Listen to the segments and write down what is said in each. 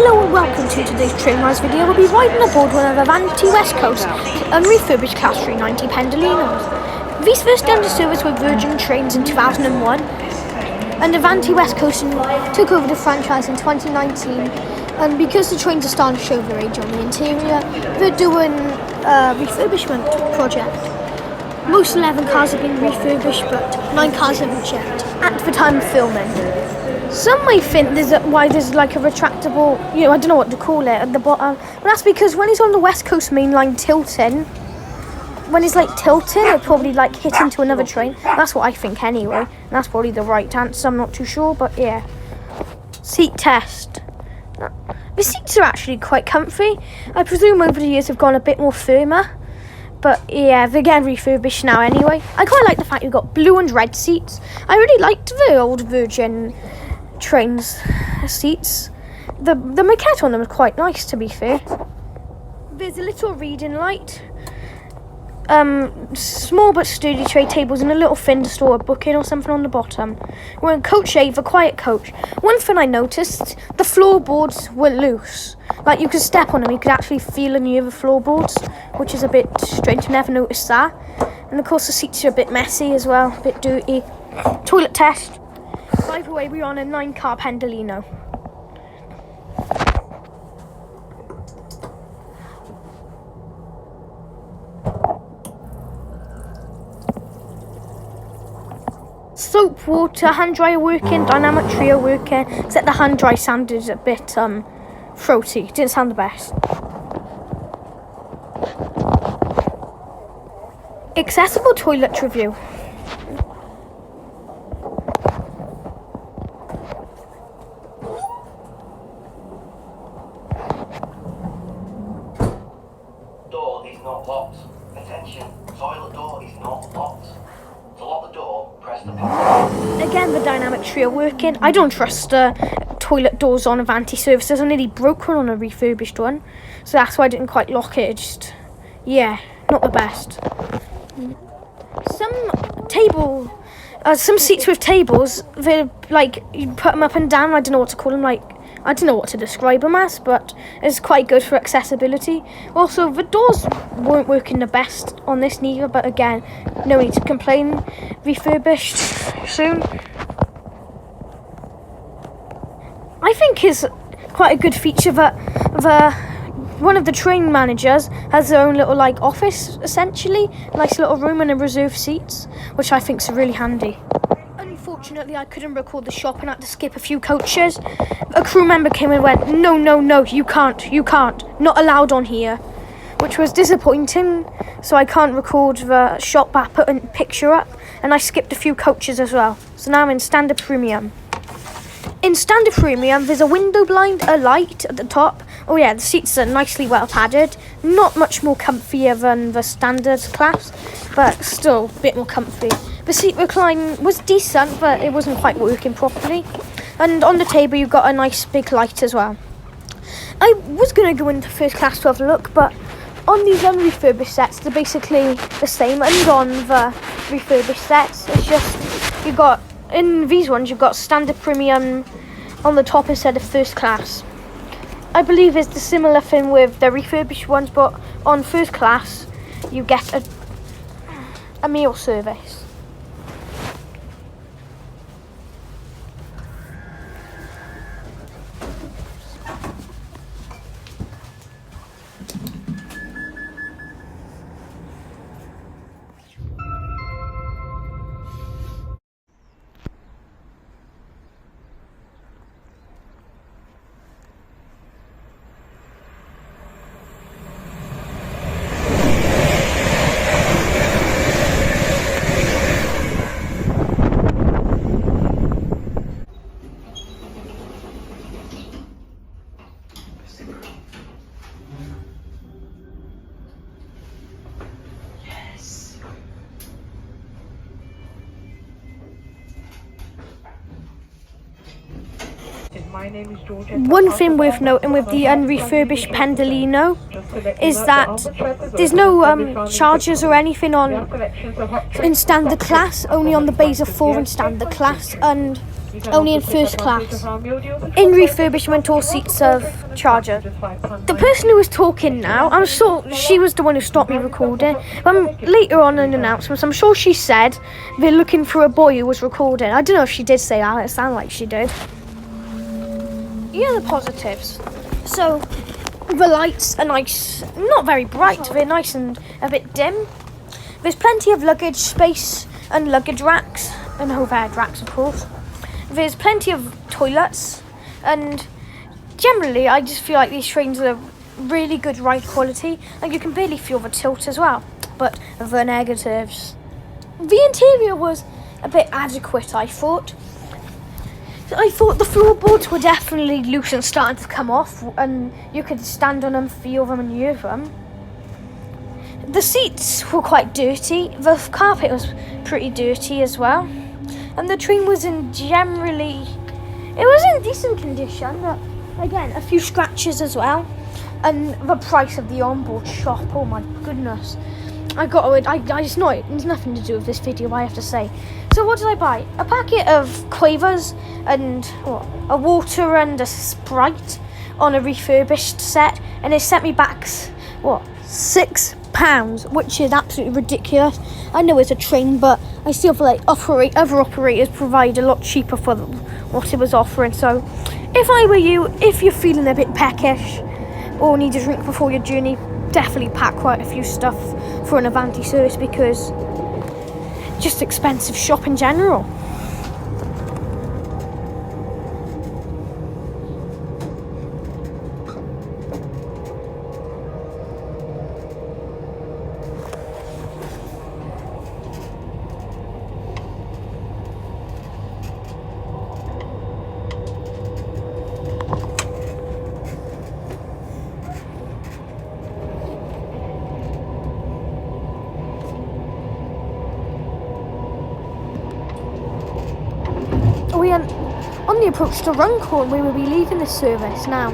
Hello and welcome to today's train rise video. We'll be riding aboard one of Avanti West Coast Unrefurbished Class 390 pendolinos. These first entered service with Virgin Trains in 2001, and Avanti West Coast took over the franchise in 2019. And because the trains are starting to show their age on the interior, they're doing a refurbishment project. Most 11 cars have been refurbished, but 9 cars haven't yet at the time of filming. Some may think why there's like a retractable, I don't know what to call it, at the bottom. But that's because when it's on the West Coast main line tilting, it'll probably like hit into another train. That's what I think anyway. And that's probably the right answer, I'm not too sure, but yeah. Seat test. The seats are actually quite comfy. I presume over the years they've gone a bit more firmer. But yeah, they're getting refurbished now anyway. I quite like the fact you've got blue and red seats. I really liked the old Virgin Trains seats. The maquette on them is quite nice, to be fair. There's a little reading light, small but sturdy tray tables, and a little fin to store a book in or something on the bottom. We're in coach A, the quiet coach. One thing I noticed, the floorboards were loose. Like you could step on them, you could actually feel and hear the floorboards, which is a bit strange. I never noticed that. And of course the seats are a bit messy as well, a bit dirty. Toilet test. By the way, we're on a 9-car pendolino. Soap, water, hand dryer working, dynamic trio working, except the hand dry sounded a bit throaty, didn't sound the best. Accessible toilet review. Door is not locked. Attention, toilet door is not locked. To lock the door, press the button. Again, the dynamic trio working. I don't trust toilet doors on Avanti services. I nearly broke one on a refurbished one, so that's why I didn't quite lock it. Not the best. Some seats with tables, they're like, you put them up and down. I don't know what to call them, I don't know what to describe them as, but it's quite good for accessibility. Also, the doors weren't working the best on this neither, but again, no need to complain. Refurbished soon. I think is quite a good feature that one of the train managers has their own little office, essentially. Nice little room and a reserved seats, which I think is really handy. Unfortunately, I couldn't record the shop and had to skip a few coaches. A crew member came and went, no, you can't, not allowed on here, which was disappointing. So I can't record the shop, but I put a picture up, and I skipped a few coaches as well. So now I'm in Standard Premium. In Standard Premium, there's a window blind, a light at the top. Oh yeah, the seats are nicely well padded. Not much more comfier than the standard class, but still a bit more comfy. The seat recline was decent, but it wasn't quite working properly. And on the table, you've got a nice big light as well. I was going to go into first class to have a look, but on these unrefurbished sets, they're basically the same. And on the refurbished sets, it's just, in these ones, you've got Standard Premium on the top instead of first class. I believe it's the similar thing with the refurbished ones, but on first class, you get a meal service. One thing worth noting with the unrefurbished pendolino is that there's no chargers or anything in standard class, only on the bays of 4 in standard class, and only in first class. In refurbishment, all seats have charger. The person who was talking now, I'm sure she was the one who stopped me recording. Later on in announcements, I'm sure she said they're looking for a boy who was recording. I don't know if she did say that, it sounded like she did. Yeah, the positives. So, the lights are nice, not very bright, they're nice and a bit dim. There's plenty of luggage space and luggage racks, and overhead racks, of course. There's plenty of toilets, and generally I just feel like these trains are really good ride quality, and you can barely feel the tilt as well. But the negatives. The interior was a bit adequate, I thought. I thought the floorboards were definitely loose and starting to come off, and you could stand on them, feel them and use them. The seats were quite dirty. The carpet was pretty dirty as well. And the train was it was in decent condition, but again, a few scratches as well. And the price of the onboard shop, oh my goodness. It's nothing to do with this video, I have to say. So what did I buy? A packet of quavers and a water and a Sprite on a refurbished set, and it sent me back £6, which is absolutely ridiculous. I know it's a train, but I still feel like other operators provide a lot cheaper for what it was offering. So if I were you, if you're feeling a bit peckish or need a drink before your journey, definitely pack quite a few stuff for an Avanti service, because just expensive shop in general. We are on the approach to Runcorn. We will be leaving this service now.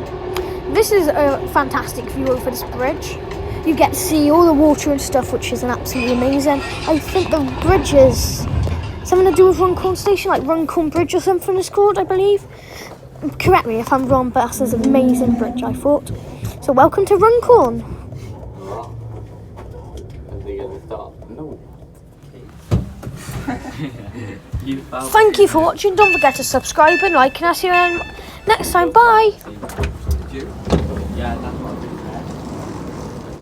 This is a fantastic view over this bridge. You get to see all the water and stuff, which is absolutely amazing. I think the bridge is something to do with Runcorn Station, like Runcorn Bridge or something it's called, I believe. Correct me if I'm wrong, but that's an amazing bridge, I thought. So welcome to Runcorn. Thank you for watching. Don't forget to subscribe and like, and I'll see you next time. Bye.